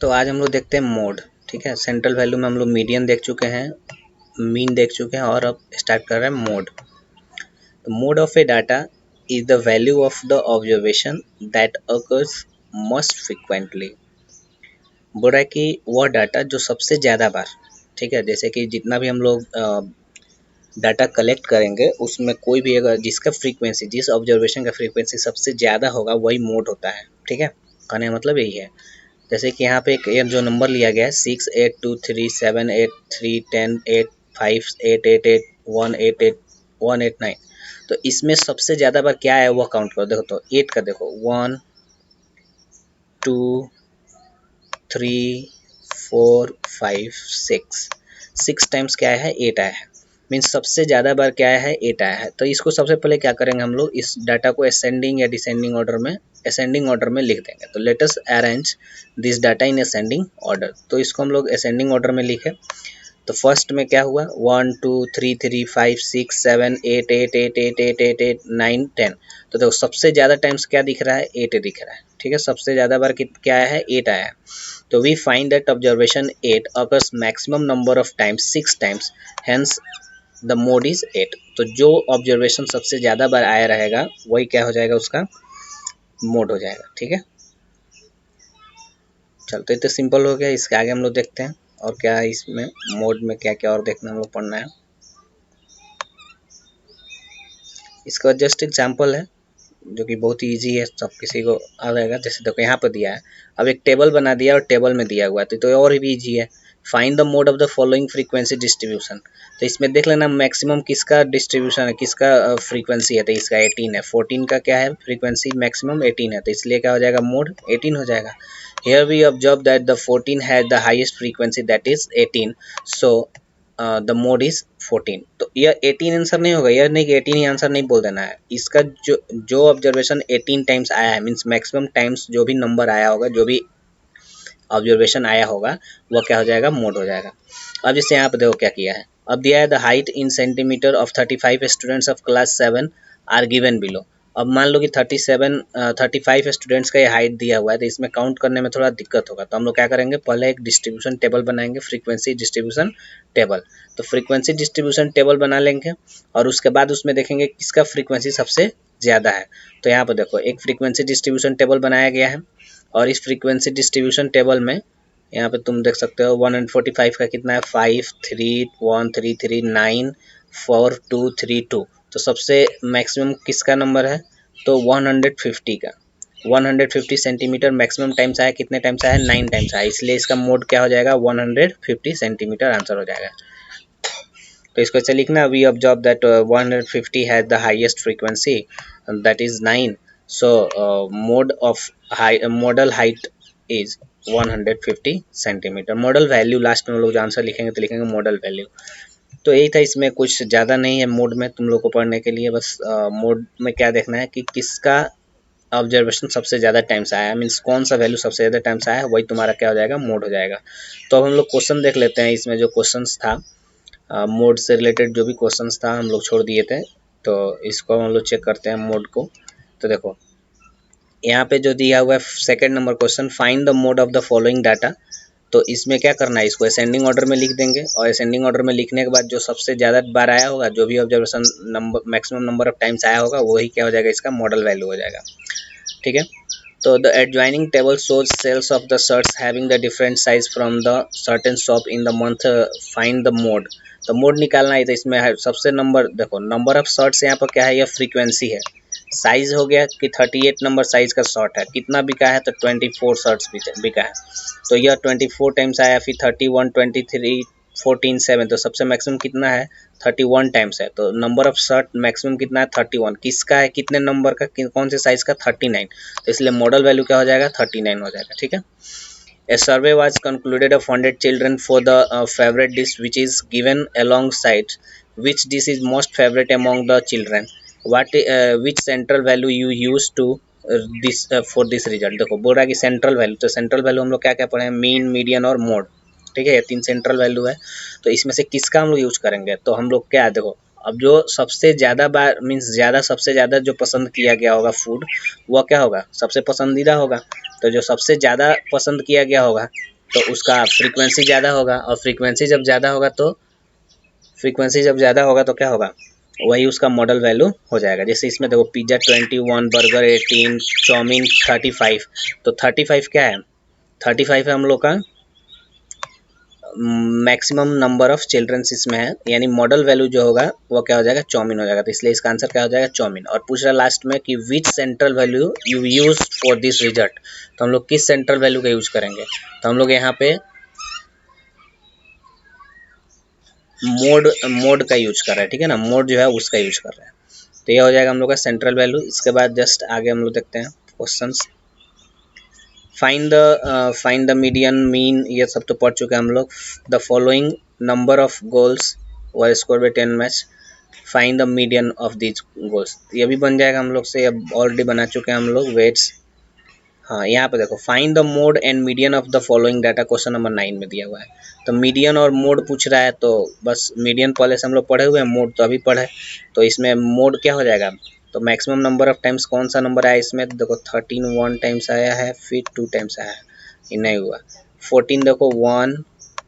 तो आज हम लोग देखते हैं मोड। ठीक है, सेंट्रल वैल्यू में हम लोग मीडियन देख चुके हैं, मीन देख चुके हैं और अब स्टार्ट कर रहे हैं मोड। तो mode of A data is the value of the observation that occurs most frequently. बोल रहा है कि वह डाटा जो सबसे ज़्यादा बार, ठीक है, जैसे कि जितना भी हम लोग डाटा कलेक्ट करेंगे उसमें कोई भी अगर जिसका फ्रीक्वेंसी, जिस ऑब्जर्वेशन का फ्रीक्वेंसी सबसे ज़्यादा होगा वही मोड होता है। ठीक है, कहने का मतलब यही है। जैसे कि यहाँ पे एक जो नंबर लिया गया है 68237838108888188189, तो इसमें सबसे ज़्यादा बार क्या है वो काउंट करो। देखो तो 8 का देखो 1 2 3 4 5 6 टाइम्स क्या है 8 आया है, मीन्स सबसे ज़्यादा बार क्या है 8 आया है। तो इसको सबसे पहले क्या करेंगे हम लोग, इस डाटा को असेंडिंग या डिसेंडिंग ऑर्डर में, असेंडिंग ऑर्डर में लिख देंगे। तो let us arrange this data in ascending order. तो इसको हम लोग असेंडिंग ऑर्डर में लिखे। तो फर्स्ट में क्या हुआ 1 2 3 3 5 6 7 8 8 8 8 8 8 8 9 10। तो देखो सबसे ज़्यादा टाइम्स क्या दिख रहा है 8 दिख रहा है। ठीक है, सबसे ज़्यादा बार क्या है 8 आया है। तो we find that observation 8 occurs maximum number of times 6 times, hence the mode is 8। तो जो ऑब्जर्वेशन सबसे ज़्यादा बार आया रहेगा वही क्या हो जाएगा, उसका मोड हो जाएगा। ठीक है, चलते तो सिंपल हो गया। इसके आगे हम लोग देखते हैं और क्या है इसमें मोड में क्या क्या और देखना हम लोग पढ़ना है। इसका जस्ट एग्जाम्पल है जो कि बहुत ही ईजी है, सब किसी को आ जाएगा। जैसे देखो यहाँ पर दिया है, अब एक टेबल बना दिया और टेबल में दिया हुआ है तो और भी ईजी है। Find the mode of the following frequency distribution. तो इसमें देख लेना मैक्सिमम किसका डिस्ट्रीब्यूशन है, किसका फ्रीक्वेंसी है। तो इसका 18 है, 14 का क्या है फ्रीक्वेंसी, मैक्सिमम 18 है, तो इसलिए क्या हो जाएगा मोड 18 हो जाएगा। Here we observe that the 14 had the highest frequency, that is 18, so the mode is 14। तो यह 18 आंसर नहीं होगा, यह नहीं कि 18 ही आंसर नहीं बोल देना है। इसका जो ऑब्जर्वेशन 18 टाइम्स आया है, मीन्स मैक्सिमम टाइम्स जो भी नंबर आया होगा, जो भी ऑब्जर्वेशन आया होगा वह क्या हो जाएगा मोड हो जाएगा। अब जैसे यहाँ पे देखो क्या किया है, अब दिया है the height in centimetre of 35 students of class 7 are given below. अब मान लो कि 35 स्टूडेंट्स का ये हाइट दिया हुआ है, तो इसमें काउंट करने में थोड़ा दिक्कत होगा। तो हम लोग क्या करेंगे, पहले एक डिस्ट्रीब्यूशन टेबल बनाएंगे, फ्रीक्वेंसी डिस्ट्रीब्यूशन टेबल। तो फ्रीक्वेंसी डिस्ट्रीब्यूशन टेबल बना लेंगे और उसके बाद उसमें देखेंगे किसका फ्रीक्वेंसी सबसे ज़्यादा है। तो यहाँ पर देखो एक फ्रीक्वेंसी डिस्ट्रीब्यूशन टेबल बनाया गया है और इस फ्रीक्वेंसी डिस्ट्रीब्यूशन टेबल में यहाँ पे तुम देख सकते हो 145 का कितना है 5 3 1 3 3 9 4 2 3 2। तो सबसे मैक्सिमम किसका नंबर है, तो 150 का, 150 सेंटीमीटर मैक्सिमम टाइम्स आया, कितने टाइम्स आया 9 टाइम्स आया, इसलिए इसका मोड क्या हो जाएगा 150 सेंटीमीटर आंसर हो जाएगा। तो इसको ऐसे लिखना, we observe that 150 has the highest frequency that is 9, so mode of modal height is 150 centimetre. Modal value last में लोग जो आंसर लिखेंगे तो लिखेंगे मॉडल वैल्यू। तो यही था, इसमें कुछ ज़्यादा नहीं है मोड में तुम लोग को पढ़ने के लिए। बस मोड में क्या देखना है कि किसका ऑब्जर्वेशन सबसे ज़्यादा टाइम्स आया है, मीन्स कौन सा वैल्यू सबसे ज़्यादा टाइम्स आया है वही तुम्हारा क्या हो जाएगा मोड हो जाएगा। तो अब हम लोग क्वेश्चन देख लेते हैं। इसमें जो क्वेश्चन था मोड से रिलेटेड, जो भी क्वेश्चंस था हम लोग छोड़ दिए थे, तो इसको हम लोग चेक करते हैं मोड को। तो देखो यहाँ पे जो दिया हुआ है second number question, find the mode of the following data. तो इसमें क्या करना है, इसको असेंडिंग ऑर्डर में लिख देंगे और असेंडिंग ऑर्डर में लिखने के बाद जो सबसे ज़्यादा बार आया होगा, जो भी observation number maximum number of times आया होगा वही क्या हो जाएगा, इसका मॉडल वैल्यू हो जाएगा। ठीक है, तो the adjoining table shows sales of the shirts having the different size from the certain shop in the month, find the mode. तो मोड निकालना है, तो इसमें सबसे नंबर देखो, नंबर ऑफ शर्ट्स यहाँ पर क्या है, यह फ्रीक्वेंसी है। साइज हो गया कि 38 नंबर साइज का शर्ट है, कितना बिका है तो 24 शर्ट्स बिका है, तो यह 24 टाइम्स आया। फिर 31 23 14 7, तो सबसे मैक्सिमम कितना है 31 टाइम्स है। तो नंबर ऑफ शर्ट मैक्सिमम कितना है 31, किसका है कितने नंबर का, कौन से साइज का 39, तो इसलिए मॉडल वैल्यू क्या हो जाएगा 39 हो जाएगा। ठीक है, A survey was concluded of 100 children for the favorite dish which is given alongside which dish is most favorite among the children, what which central value you use to this for this result। देखो बोल रहा है कि central value, तो central value हम लोग क्या क्या पढ़े हैं, मीन मीडियन और मोड। ठीक है, ये 3 सेंट्रल वैल्यू है, तो इसमें से किसका हम लोग यूज करेंगे। तो हम लोग क्या देखो, अब जो सबसे ज़्यादा बार मीन्स ज़्यादा सबसे ज़्यादा जो पसंद किया गया होगा फूड, वह क्या होगा सबसे पसंदीदा होगा। तो जो सबसे ज़्यादा पसंद किया गया होगा तो उसका फ्रीक्वेंसी ज़्यादा होगा, और फ्रीक्वेंसी जब ज़्यादा होगा तो क्या होगा, वही उसका मॉडल वैल्यू हो जाएगा। जैसे इसमें देखो पिज़्ज़ा 21, बर्गर 18, चाउमीन 35। तो 35 क्या है, 35 है हम लोग का मैक्सिमम नंबर ऑफ चिल्ड्रंस इसमें है, यानी मॉडल वैल्यू जो होगा वो क्या हो जाएगा, चाउमीन हो जाएगा। तो इसलिए इसका आंसर क्या हो जाएगा, चाउमीन। और पूछ रहा लास्ट में कि which central value you use for this result, तो हम लोग किस सेंट्रल वैल्यू का यूज करेंगे, तो हम लोग यहाँ पे मोड का यूज कर रहे हैं, ठीक है ना, मोड जो है उसका यूज कर रहे हैं। तो ये हो जाएगा हम लोग का सेंट्रल वैल्यू। इसके बाद जस्ट आगे हम लोग देखते हैं questions. Find the median mean, ये सब तो पढ़ चुके हैं हम लोग। The following number of goals were score bye 10 match, find the median of this goals, ये भी बन जाएगा हम लोग से, अब ऑलरेडी बना चुके हैं हम लोग। वेट्स, हाँ यहाँ पे देखो find the mode and median of the following data, question number 9 में दिया हुआ है। तो मीडियन और मोड पूछ रहा है, तो बस मीडियन पहले से हम लोग पढ़े हुए हैं, मोड तो अभी पढ़े, तो इसमें मोड क्या हो जाएगा, तो मैक्सिमम नंबर ऑफ टाइम्स कौन सा नंबर आया इसमें, तो देखो 13 1 टाइम्स आया है, फिर 2 टाइम्स आया है, ये नहीं हुआ। 14 देखो 1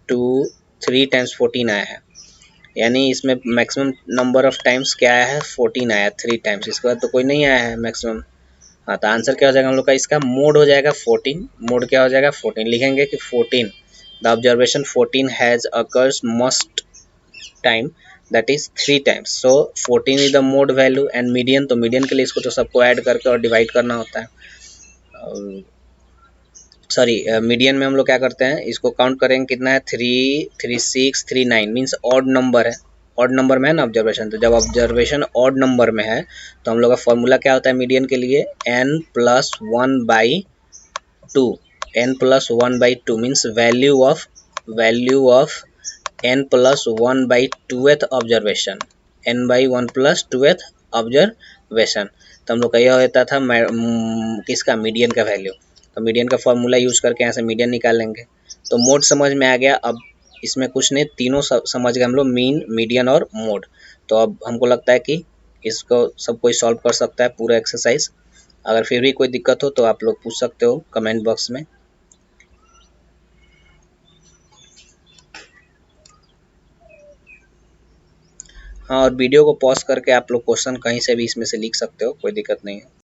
2 3 टाइम्स 14 आया है, यानी इसमें मैक्सिमम नंबर ऑफ टाइम्स क्या आया है, 14 आया, 3 टाइम्स, इसके बाद तो कोई नहीं आया है मैक्सिमम। हाँ, तो आंसर क्या हो जाएगा हम लोग का, इसका मोड हो जाएगा 14। मोड क्या हो जाएगा 14, लिखेंगे कि 14 the observation 14 has occurs most time, that is 3 times. So 14 is the mode value and median, तो मीडियन के लिए इसको तो सबको ऐड करके और डिवाइड करना होता है। सॉरी, मीडियन में हम लोग क्या करते हैं, इसको काउंट करेंगे कितना है, 3 3 6 3 9 मीन्स ऑड नंबर है, ऑड नंबर में है ना ऑब्जर्वेशन। तो जब ऑब्जर्वेशन ऑड नंबर में है तो हम लोग का फॉर्मूला क्या होता है मीडियन के लिए, n+1/2, n+1/2 means value of n+1/2th observation, n/1+2th observation. तो हम लोग का यह होता था किसका, मीडियन का वैल्यू। तो मीडियन का फॉर्मूला यूज करके यहाँ से मीडियन निकालेंगे। तो मोड समझ में आ गया, अब इसमें कुछ नहीं, तीनों समझ गए हम लोग, मीन मीडियन और मोड। तो अब हमको लगता है कि इसको सब कोई सॉल्व कर सकता है पूरा एक्सरसाइज। अगर फिर भी कोई दिक्कत हो तो आप लोग पूछ सकते हो कमेंट बॉक्स में। हाँ, और वीडियो को पॉज करके आप लोग क्वेश्चन कहीं से भी इसमें से लिख सकते हो, कोई दिक्कत नहीं है।